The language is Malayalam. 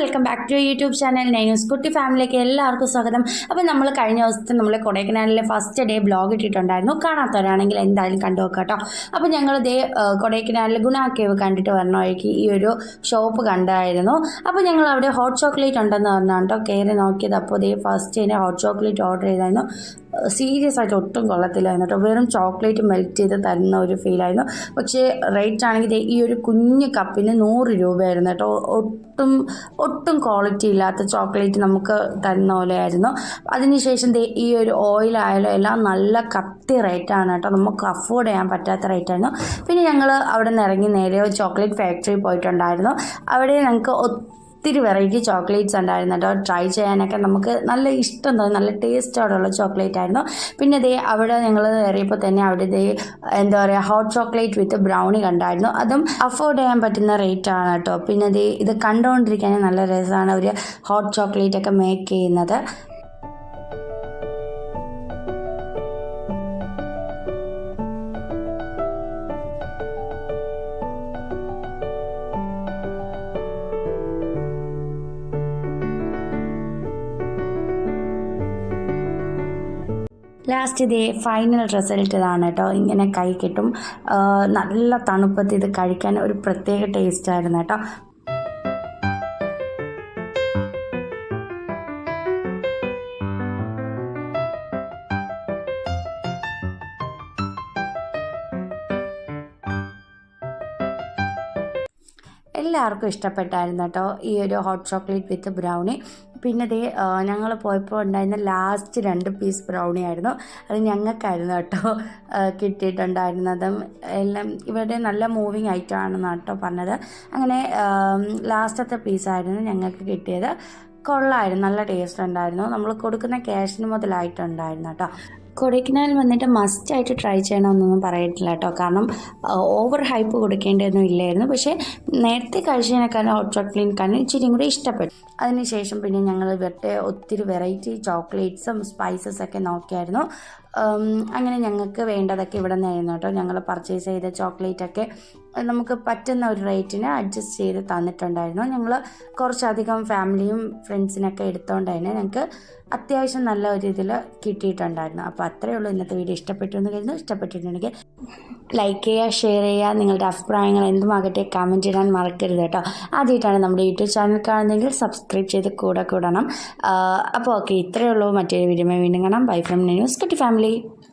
Welcome back to YouTube channel നൈനൂസ് കുട്ടി ഫാമിലിക്ക് എല്ലാവർക്കും സ്വാഗതം. അപ്പോൾ നമ്മൾ കഴിഞ്ഞ ദിവസത്തെ നമ്മൾ കൊടൈക്കനാലിലെ ഫസ്റ്റ് ഡേ ബ്ലോഗ് ഇട്ടിട്ടുണ്ടായിരുന്നു. കാണാത്തവരാണെങ്കിൽ എന്തായാലും കണ്ടു നോക്കാം കേട്ടോ. അപ്പോൾ ഞങ്ങൾ കൊടൈക്കനാലിൽ ഗുണ കേവ് കണ്ടിട്ട് വരണ വഴിക്ക് ഈ ഒരു ഷോപ്പ് കണ്ടായിരുന്നു. അപ്പോൾ ഞങ്ങൾ അവിടെ ഹോട്ട് ചോക്ലേറ്റ് ഉണ്ടെന്ന് പറഞ്ഞാൽ കേട്ടോ കയറി നോക്കിയത്. അപ്പോൾ first day hot chocolate order ചെയ്തായിരുന്നു. സീരിയസ് ആയിട്ട് ഒട്ടും കൊള്ളത്തില്ലായിരുന്നു കേട്ടോ. വെറും ചോക്ലേറ്റ് മെൽറ്റ് ചെയ്ത് തരുന്ന ഒരു ഫീലായിരുന്നു. പക്ഷേ റേറ്റ് ആണെങ്കിൽ ഈ ഒരു കുഞ്ഞ് കപ്പിന് 100 രൂപയായിരുന്നു കേട്ടോ. ഒട്ടും ക്വാളിറ്റി ഇല്ലാത്ത ചോക്ലേറ്റ് നമുക്ക് തരുന്ന പോലെയായിരുന്നു. അതിനുശേഷം ഈ ഒരു ഓയിലായാലും എല്ലാം നല്ല കത്തി റേറ്റാണ് കേട്ടോ. നമുക്ക് അഫോർഡ് ചെയ്യാൻ പറ്റാത്ത റേറ്റായിരുന്നു. പിന്നെ ഞങ്ങൾ അവിടെ നിന്ന് ഇറങ്ങി നേരെ ചോക്ലേറ്റ് ഫാക്ടറി പോയിട്ടുണ്ടായിരുന്നു. അവിടെ ഞങ്ങൾക്ക് ഒത്തിരി വെറൈറ്റി ചോക്ലേറ്റ്സ് ഉണ്ടായിരുന്നു കേട്ടോ. ട്രൈ ചെയ്യാനൊക്കെ നമുക്ക് നല്ല ഇഷ്ടം തോന്നി, നല്ല ടേസ്റ്റോടുള്ള ചോക്ലേറ്റ് ആയിരുന്നു. പിന്നെ അവിടെ ഞങ്ങൾ കയറിയപ്പോൾ തന്നെ അവിടെ എന്താ പറയുക ഹോട്ട് ചോക്ലേറ്റ് വിത്ത് ബ്രൗണി കണ്ടായിരുന്നു. അതും അഫോർഡ് ചെയ്യാൻ പറ്റുന്ന റേറ്റ് ആണ് കേട്ടോ. പിന്നെ ഇത് കണ്ടുകൊണ്ടിരിക്കാൻ നല്ല രസമാണ് ഒരു ഹോട്ട് ചോക്ലേറ്റ് ഒക്കെ മേക്ക് ചെയ്യുന്നത്. ലാസ്റ്റ് ഫൈനൽ റിസൾട്ട് ഇതാണ് കേട്ടോ. ഇങ്ങനെ കൈ കിട്ടും. നല്ല തണുപ്പത്ത് ഇത് കഴിക്കാൻ ഒരു പ്രത്യേക ടേസ്റ്റ് ആയിരുന്നു കേട്ടോ. എല്ലാവർക്കും ഇഷ്ടപ്പെട്ടായിരുന്നു കേട്ടോ ഈ ഒരു ഹോട്ട് ചോക്ലേറ്റ് വിത്ത് ബ്രൗണി. പിന്നെ ഞങ്ങൾ പോയപ്പോൾ ഉണ്ടായിരുന്ന ലാസ്റ്റ് 2 പീസ് ബ്രൗണി ആയിരുന്നു. അത് ഞങ്ങൾക്കായിരുന്നു കേട്ടോ കിട്ടിയിട്ടുണ്ടായിരുന്നതും. എല്ലാം ഇവിടെ നല്ല മൂവിങ് ഐറ്റം ആണെന്നാണ് കേട്ടോ പറഞ്ഞത്. അങ്ങനെ ലാസ്റ്റത്തെ പീസായിരുന്നു ഞങ്ങൾക്ക് കിട്ടിയത്. കൊള്ളായിരുന്നു, നല്ല ടേസ്റ്റ് ഉണ്ടായിരുന്നു. നമ്മൾ കൊടുക്കുന്ന ക്യാഷിന് മുതലായിട്ടുണ്ടായിരുന്നു കേട്ടോ. കൊടൈക്കനാൽ വന്നിട്ട് മസ്റ്റായിട്ട് ട്രൈ ചെയ്യണമെന്നൊന്നും പറയത്തില്ല കേട്ടോ. കാരണം ഓവർ ഹൈപ്പ് കൊടുക്കേണ്ടതൊന്നും ഇല്ലായിരുന്നു. പക്ഷേ നേരത്തെ കഴിച്ചതിനേക്കാളും ഹോട്ട് ചോക്ലേറ്റിനെക്കാളും ഇച്ചിരിയും കൂടി ഇഷ്ടപ്പെട്ടു. അതിനുശേഷം പിന്നെ ഞങ്ങൾ ഇവരുടെ ഒത്തിരി വെറൈറ്റി ചോക്ലേറ്റ്സും സ്പൈസസൊക്കെ നോക്കിയായിരുന്നു. അങ്ങനെ ഞങ്ങൾക്ക് വേണ്ടതൊക്കെ ഇവിടെ നിന്നായിരുന്നു കേട്ടോ. ഞങ്ങൾ പർച്ചേസ് ചെയ്ത ചോക്ലേറ്റൊക്കെ നമുക്ക് പറ്റുന്ന ഒരു റേറ്റിന് അഡ്ജസ്റ്റ് ചെയ്ത് തന്നിട്ടുണ്ടായിരുന്നു. ഞങ്ങൾ കുറച്ചധികം ഫാമിലിയും ഫ്രണ്ട്സിനൊക്കെ എടുത്തുകൊണ്ട് തന്നെ ഞങ്ങൾക്ക് അത്യാവശ്യം നല്ല ഒരു ഇതിൽ കിട്ടിയിട്ടുണ്ടായിരുന്നു. അപ്പോൾ അത്രയേ ഉള്ളൂ ഇന്നത്തെ വീഡിയോ. ഇഷ്ടപ്പെട്ടു എന്ന് കരുതുന്നു. ഇഷ്ടപ്പെട്ടിട്ടുണ്ടെങ്കിൽ ലൈക്ക് ചെയ്യുക, ഷെയർ ചെയ്യുക. നിങ്ങളുടെ അഭിപ്രായങ്ങൾ എന്തുമാകട്ടെ കമൻറ്റ് ഇടാൻ മറക്കരുത് കേട്ടോ. ആദ്യമായിട്ടാണ് നമ്മുടെ യൂട്യൂബ് ചാനൽ കാണുന്നതെങ്കിൽ സബ്സ്ക്രൈബ് ചെയ്ത് കൂടണം. അപ്പോൾ ഓക്കെ, ഇത്രയേ ഉള്ളൂ. മറ്റൊരു വീഡിയോ വീണ്ടും കാണാം. ബൈ ഫ്രം നൈനൂസ് കുട്ടി ഫാമിലി.